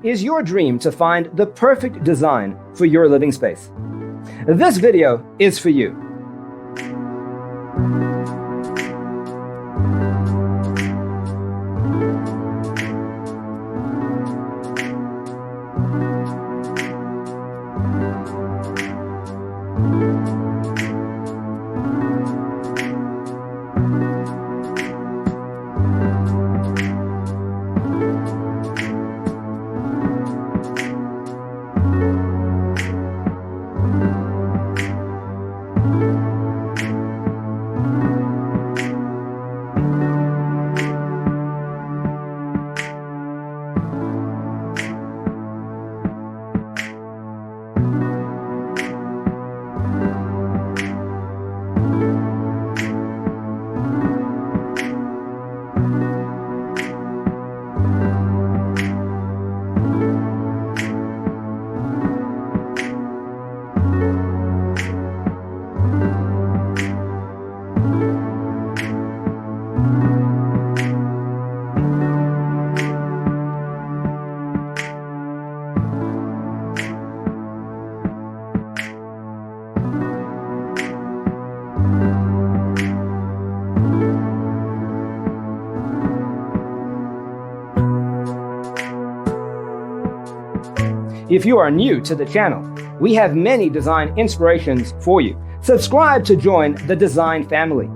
Is your dream to find the perfect design for your living space? This video is for you. If you are new to the channel, we have many design inspirations for you. Subscribe to join the design family.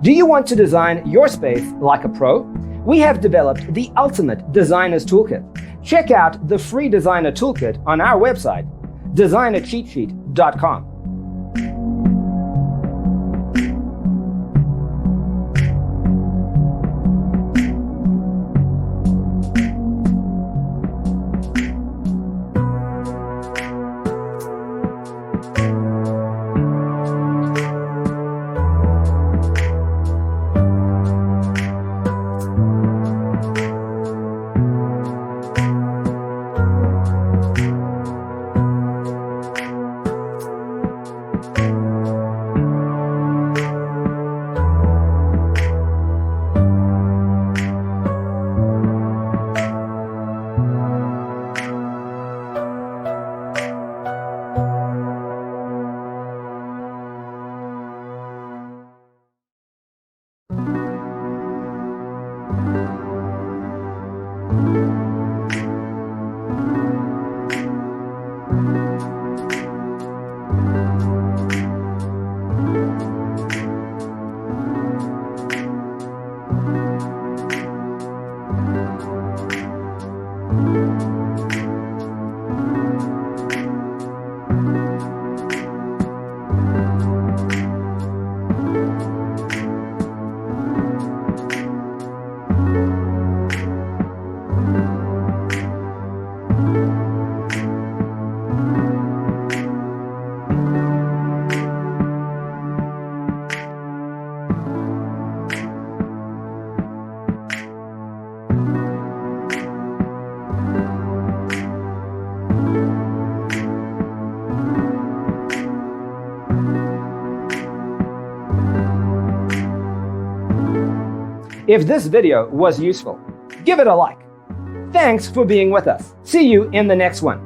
Do you want to design your space like a pro? We have developed the ultimate designer's toolkit. Check out the free designer toolkit on our website, designercheatsheet.com. If this video was useful, give it a like. Thanks for being with us. See you in the next one.